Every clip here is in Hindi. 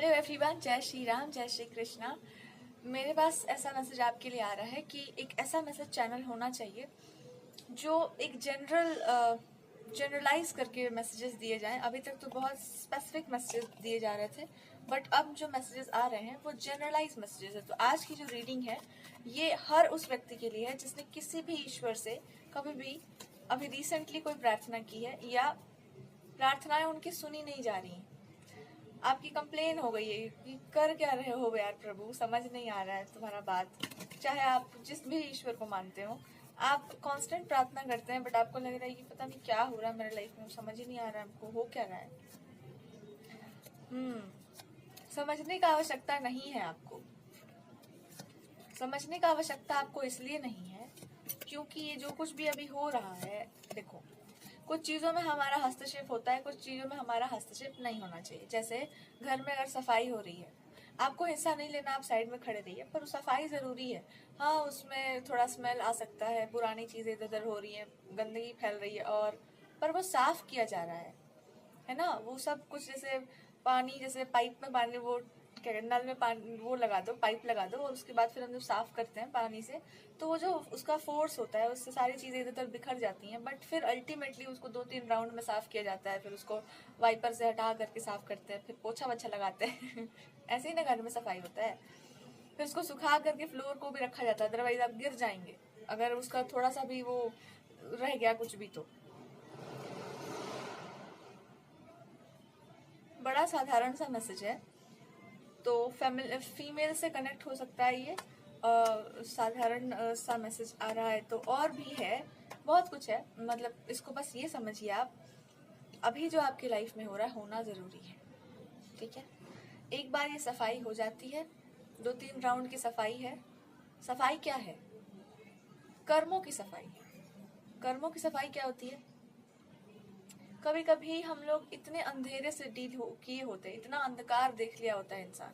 हेलो एवरीवन, जय श्री राम, जय श्री कृष्णा। मेरे पास ऐसा मैसेज आपके लिए आ रहा है कि एक ऐसा मैसेज चैनल होना चाहिए जो एक जनरलाइज करके मैसेजेस दिए जाएं। अभी तक तो बहुत स्पेसिफिक मैसेजेस दिए जा रहे थे, बट अब जो मैसेजेस आ रहे हैं वो जनरलाइज मैसेजेस है। तो आज की जो रीडिंग है ये हर उस व्यक्ति के लिए है जिसने किसी भी ईश्वर से कभी भी अभी रिसेंटली कोई प्रार्थना की है या प्रार्थनाएं उनकी सुनी नहीं जा रही हैं। आपकी कंप्लेन हो गई है कि कर क्या रहे हो यार प्रभु, समझ नहीं आ रहा है तुम्हारा बात। चाहे आप जिस भी ईश्वर को मानते हो, आप कांस्टेंट प्रार्थना करते हैं, बट आपको लग रहा है कि पता नहीं क्या हो रहा है मेरे लाइफ में, समझ ही नहीं आ रहा है हमको हो क्या रहा है। समझने का आवश्यकता नहीं है आपको। समझने का आवश्यकता आपको इसलिए नहीं है क्योंकि ये जो कुछ भी अभी हो रहा है, देखो, कुछ चीज़ों में हमारा हस्तक्षेप होता है, कुछ चीज़ों में हमारा हस्तक्षेप नहीं होना चाहिए। जैसे घर में अगर सफाई हो रही है, आपको हिस्सा नहीं लेना, आप साइड में खड़े रहिए, पर सफाई ज़रूरी है। हाँ, उसमें थोड़ा स्मेल आ सकता है, पुरानी चीज़ें इधर उधर हो रही हैं, गंदगी फैल रही है, और पर वो साफ़ किया जा रहा है ना। वो सब कुछ जैसे पानी, जैसे पाइप में पानी, वो क्या नल में पानी वो लगा दो, पाइप लगा दो, और उसके बाद फिर हम जब साफ करते हैं पानी से, तो वो जो उसका फोर्स होता है उससे सारी चीज़ें इधर उधर बिखर जाती हैं। बट फिर अल्टीमेटली उसको 2-3 राउंड में साफ किया जाता है, फिर उसको वाइपर से हटा करके साफ करते हैं, फिर पोछा वछा लगाते हैं ऐसे ही ना घर में सफाई होता है। फिर उसको सुखा करके फ्लोर को भी रखा जाता है, अदरवाइज आप गिर जाएंगे अगर उसका थोड़ा सा भी वो रह गया कुछ भी। तो बड़ा साधारण सा मैसेज है, तो फीमेल से कनेक्ट हो सकता है ये। साधारण सा मैसेज आ रहा है, तो और भी है, बहुत कुछ है। मतलब इसको बस ये समझिए आप, अभी जो आपकी लाइफ में हो रहा है होना ज़रूरी है, ठीक है। एक बार ये सफाई हो जाती है, 2-3 राउंड की सफाई है। सफाई क्या है? कर्मों की सफाई है। कर्मों की सफाई क्या होती है? कभी कभी हम लोग इतने अंधेरे से डील किए होते हैं, इतना अंधकार देख लिया होता है इंसान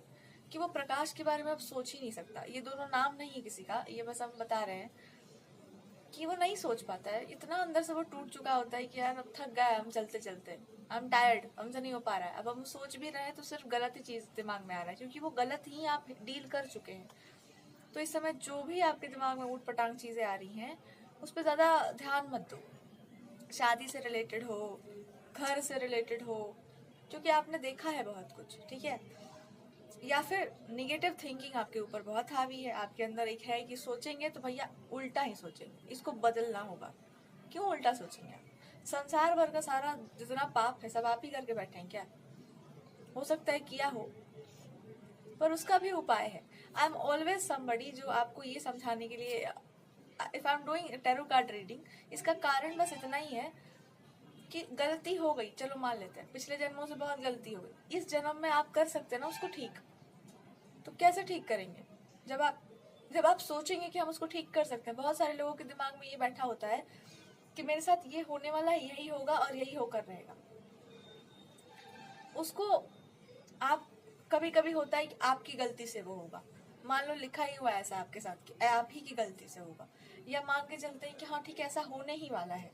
कि वो प्रकाश के बारे में अब सोच ही नहीं सकता। ये दोनों नाम नहीं है किसी का, ये बस हम बता रहे हैं कि वो नहीं सोच पाता है। इतना अंदर से वो टूट चुका होता है कि यार अब थक गया, हम चलते चलते, आई एम टायर्ड, हमसे नहीं हो पा रहा है। अब हम सोच भी रहे हैं तो सिर्फ गलत ही चीज़ दिमाग में आ रहा है, क्योंकि वो गलत ही आप डील कर चुके हैं। तो इस समय जो भी आपके दिमाग में ऊट पटांग चीज़ें आ रही हैं उस पर ज़्यादा ध्यान मत दो। शादी से रिलेटेड हो, घर से रिलेटेड हो, क्योंकि आपने देखा है बहुत कुछ, ठीक है। या फिर निगेटिव थिंकिंग आपके ऊपर बहुत हावी है, आपके अंदर एक है कि सोचेंगे तो भैया उल्टा ही सोचेंगे, इसको बदलना होगा। क्यों उल्टा सोचेंगे आप? संसार भर का सारा जितना पाप है सब आप ही करके बैठे हैं क्या? हो सकता है किया हो, पर उसका भी उपाय है। आई एम ऑलवेज समबडी जो आपको ये समझाने के लिए, if I am doing tarot card reading, इसका कारण बस इतना ही है कि गलती हो गई, चलो मान लेते हैं पिछले जन्मों से बहुत गलती हो गई, इस जन्म में आप कर सकते हैं ना उसको ठीक। तो कैसे ठीक करेंगे? जब आप सोचेंगे कि हम उसको ठीक कर सकते हैं। बहुत सारे लोगों के दिमाग में ये बैठा होता है कि मेरे साथ ये होने वाला है, यही होगा और यही होकर रहेगा। उसको आप, कभी कभी होता है कि आपकी गलती से वो होगा, मान लो लिखा ही हुआ है ऐसा आपके साथ कि आप ही की गलती से होगा, या मान के चलते हैं कि हाँ ठीक है ऐसा होने ही वाला है।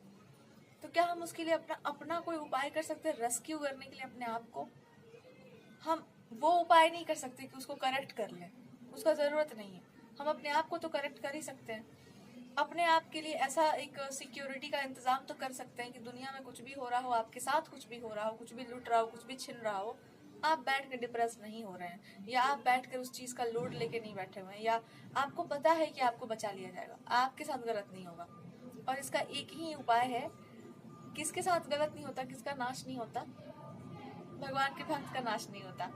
तो क्या हम उसके लिए अपना कोई उपाय कर सकते हैं रेस्क्यू करने के लिए अपने आप को? हम वो उपाय नहीं कर सकते कि उसको करेक्ट कर लें, उसका ज़रूरत नहीं है। हम अपने आप को तो करेक्ट कर ही सकते हैं। अपने आप के लिए ऐसा एक सिक्योरिटी का इंतज़ाम तो कर सकते हैं कि दुनिया में कुछ भी हो रहा हो, आपके साथ कुछ भी हो रहा हो, कुछ भी लूट रहा हो, कुछ भी छिन रहा हो, आप बैठ कर डिप्रेस नहीं हो रहे हैं, या आप बैठ कर उस चीज़ का लोड लेके नहीं बैठे हुए हैं, या आपको पता है कि आपको बचा लिया जाएगा, आपके साथ गलत नहीं होगा। और इसका एक ही उपाय है, किसके साथ गलत नहीं होता, किसका नाश नहीं होता? भगवान के भक्त का नाश नहीं होता।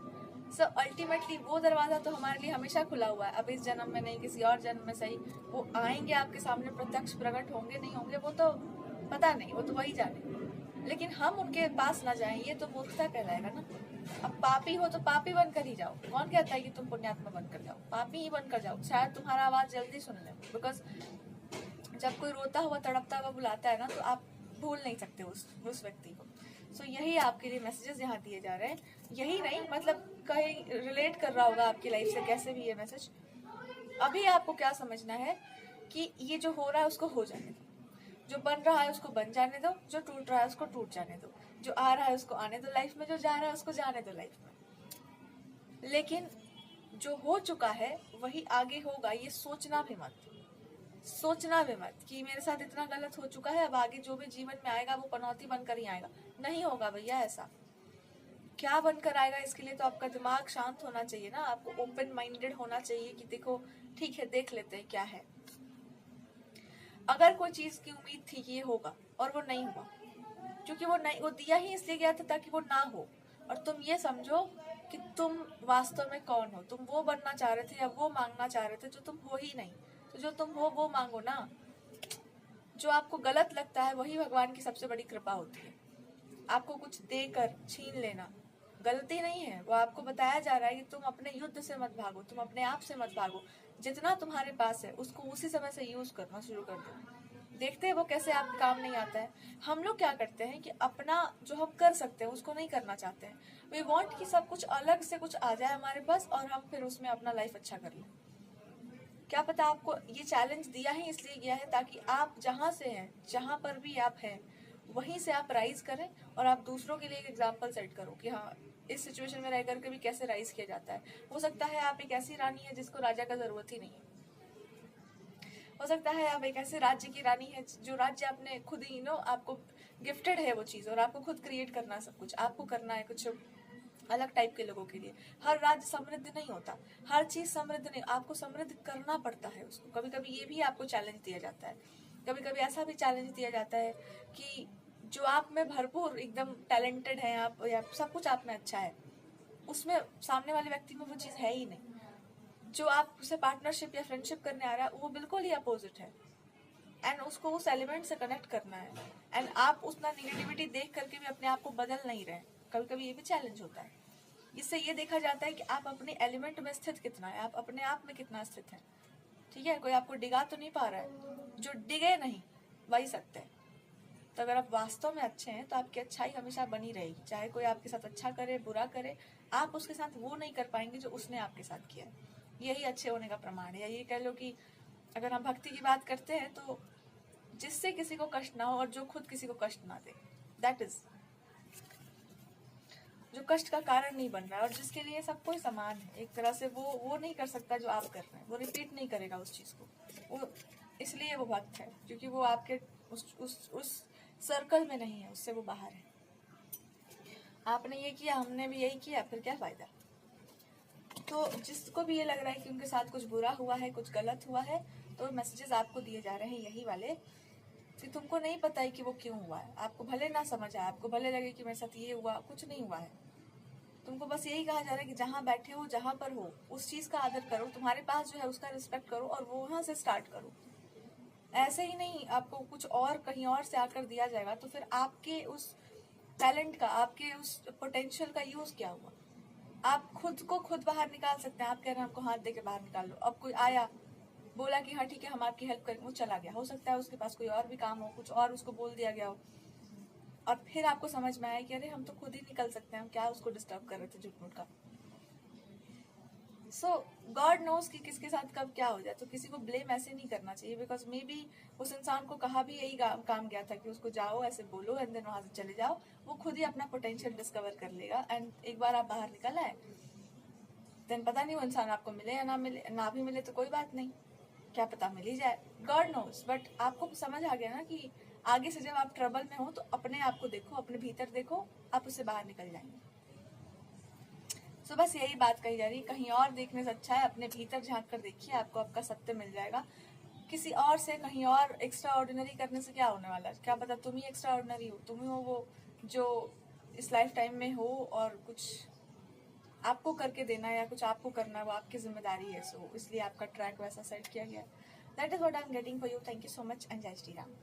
सो अल्टीमेटली वो दरवाजा तो हमारे लिए हमेशा खुला हुआ है। अब इस जन्म में नहीं, किसी और जन्म में सही, वो आएंगे आपके सामने, प्रत्यक्ष प्रकट होंगे नहीं होंगे वो तो पता नहीं, वो तो वही जाने। लेकिन हम उनके पास ना जाएं, ये तो मूर्खता कहलाएगा ना। अब पापी हो तो पापी बनकर ही जाओ। कौन कहता है कि तुम पुण्यात्मा बनकर जाओ? पापी ही बनकर जाओ, शायद तुम्हारा आवाज जल्दी सुन ले। बिकॉज जब कोई रोता हुआ तड़पता हुआ बुलाता है ना, तो आप भूल नहीं सकते उस व्यक्ति को। सो यही आपके लिए मैसेजेस यहाँ दिए जा रहे हैं। यही नहीं, मतलब कहीं रिलेट कर रहा होगा आपकी लाइफ से कैसे भी ये मैसेज। अभी आपको क्या समझना है कि ये जो हो रहा है उसको हो जाने दो, जो बन रहा है उसको बन जाने दो, जो टूट रहा है उसको टूट जाने दो, जो आ रहा है उसको आने दो लाइफ में, जो जा रहा है उसको जाने दो लाइफ में। लेकिन जो हो चुका है वही आगे होगा, ये सोचना भी मत कि मेरे साथ इतना गलत हो चुका है, अब आगे जो भी जीवन में आएगा वो पनौती बनकर ही आएगा। नहीं होगा भैया ऐसा। क्या बनकर आएगा इसके लिए तो आपका दिमाग शांत होना चाहिए ना, आपको ओपन माइंडेड होना चाहिए कि देखो ठीक है, देख लेते हैं क्या है। अगर कोई चीज की उम्मीद थी कि ये होगा और वो नहीं हुआ, क्योंकि वो दिया ही इसलिए गया था ताकि वो ना हो, और तुम ये समझो कि तुम वास्तव में कौन हो। तुम वो बनना चाह रहे थे या वो मांगना चाह रहे थे जो तुम हो ही नहीं। तो जो तुम हो वो मांगो ना। जो आपको गलत लगता है वही भगवान की सबसे बड़ी कृपा होती है। आपको कुछ देकर छीन लेना गलती नहीं है, वो आपको बताया जा रहा है कि तुम अपने युद्ध से मत भागो, तुम अपने आप से मत भागो। जितना तुम्हारे पास है उसको उसी समय से यूज करना शुरू कर दो। देखते हैं वो कैसे आप काम नहीं आता है। हम लोग क्या करते हैं कि अपना जो हम कर सकते हैं उसको नहीं करना चाहते हैं। वी वांट कि सब कुछ अलग से कुछ आ जाए हमारे पास और हम फिर उसमें अपना लाइफ अच्छा कर लें। क्या पता आपको ये चैलेंज दिया ही इसलिए गया है ताकि आप जहाँ से हैं, जहाँ पर भी आप हैं, वहीं से आप राइज करें और आप दूसरों के लिए एक एग्जाम्पल सेट करो कि हाँ, इस सिचुएशन में रह करके भी कैसे राइज किया जाता है। हो सकता है आप एक ऐसी रानी है जिसको राजा का जरूरत ही नहीं है। हो सकता है आप एक ऐसे राज्य की रानी है जो राज्य आपने खुद ही आपको गिफ्टेड है वो चीज, और आपको खुद क्रिएट करना है सब कुछ, आपको करना है कुछ अलग टाइप के लोगों के लिए। हर राज्य समृद्ध नहीं होता, हर चीज समृद्ध नहीं, आपको समृद्ध करना पड़ता है उसको। कभी कभी ये भी आपको चैलेंज दिया जाता है, कभी कभी ऐसा भी चैलेंज दिया जाता है कि जो आप में भरपूर एकदम टैलेंटेड है आप, या सब कुछ आप में अच्छा है, उसमें सामने वाले व्यक्ति में वो चीज है ही नहीं। जो आप उसे पार्टनरशिप या फ्रेंडशिप करने आ रहा है वो बिल्कुल ही अपोजिट है, एंड उसको उस एलिमेंट से कनेक्ट करना है। एंड आप उतना निगेटिविटी देख करके भी अपने आप को बदल नहीं रहे। कभी कभी ये भी चैलेंज होता है। इससे ये देखा जाता है कि आप अपने एलिमेंट में स्थित कितना है, आप अपने आप में कितना स्थित है। ठीक है, कोई आपको डिगा तो नहीं पा रहा है, जो डिगे नहीं वही सत्य है। तो अगर आप वास्तव में अच्छे हैं तो आपकी अच्छाई हमेशा बनी रहेगी, चाहे कोई आपके साथ अच्छा करे बुरा करे, आप उसके साथ वो नहीं कर पाएंगे जो उसने आपके साथ किया है। यही अच्छे होने का प्रमाण है। या ये कह लो कि अगर हम भक्ति की बात करते हैं तो जिससे किसी को कष्ट ना हो और जो खुद किसी को कष्ट ना दे, दैट इज जो कष्ट का कारण नहीं बन रहा है, और जिसके लिए सब कोई समान है एक तरह से। वो नहीं कर सकता जो आप कर रहे हैं, वो रिपीट नहीं करेगा उस चीज को। वो इसलिए वो भक्त है, क्योंकि वो आपके उस सर्कल में नहीं है, उससे वो बाहर है। आपने ये किया, हमने भी यही किया, फिर क्या फायदा। तो जिसको भी ये लग रहा है कि उनके साथ कुछ बुरा हुआ है, कुछ गलत हुआ है, तो मैसेजेस आपको दिए जा रहे हैं यही वाले कि तुमको नहीं पता है कि वो क्यों हुआ है। आपको भले ना समझ आए, आपको भले लगे कि मेरे साथ ये हुआ, कुछ नहीं हुआ है। तुमको बस यही कहा जा रहा है कि जहाँ बैठे हो, जहाँ पर हो, उस चीज का आदर करो, तुम्हारे पास जो है उसका रिस्पेक्ट करो और वो वहां से स्टार्ट करो। ऐसे ही नहीं आपको कुछ और कहीं और से आकर दिया जाएगा तो फिर आपके उस टैलेंट का, आपके उस पोटेंशियल का यूज क्या हुआ। आप खुद को खुद बाहर निकाल सकते हैं। आप कह रहे हैं हमको हाथ दे के बाहर निकाल लो, अब कोई आया बोला कि हाँ ठीक है हम आपकी हेल्प करेंगे, वो चला गया, हो सकता है उसके पास कोई और भी काम हो, कुछ और उसको बोल दिया गया हो, और फिर आपको समझ में आया कि अरे हम तो खुद ही निकल सकते हैं, हम क्या उसको डिस्टर्ब कर रहे थे झूठ मूठ का। सो गॉड नोज कि किसके साथ कब क्या हो जाए। तो किसी को ब्लेम ऐसे नहीं करना चाहिए, बिकॉज मे बी उस इंसान को कहा भी यही काम गया था कि उसको जाओ ऐसे बोलो एंड देन वहां से चले जाओ, वो खुद ही अपना पोटेंशियल डिस्कवर कर लेगा। एंड एक बार आप बाहर निकल आए देन पता नहीं वो इंसान आपको मिले या ना मिले, ना भी मिले तो कोई बात नहीं, क्या पता मिल ही जाए, गॉड नोज। बट आपको समझ आ गया ना कि आगे से जब आप ट्रबल में हो तो अपने आप को देखो, अपने भीतर देखो, आप उससे बाहर निकल जाएंगे। सो बस यही बात कही जा रही है, कहीं और देखने से अच्छा है अपने भीतर झांक कर देखिए, आपको आपका सत्य मिल जाएगा। किसी और से कहीं और एक्स्ट्रा ऑर्डिनरी करने से क्या होने वाला है, क्या पता तुम ही एक्स्ट्रा ऑर्डिनरी हो, तुम ही हो वो जो इस लाइफ टाइम में हो, और कुछ आपको करके देना है या कुछ आपको करना है वो आपकी जिम्मेदारी है। सो इसलिए आपका ट्रैक वैसा सेट किया गया। That is what I am getting for you. Thank you so much and जय श्री राम।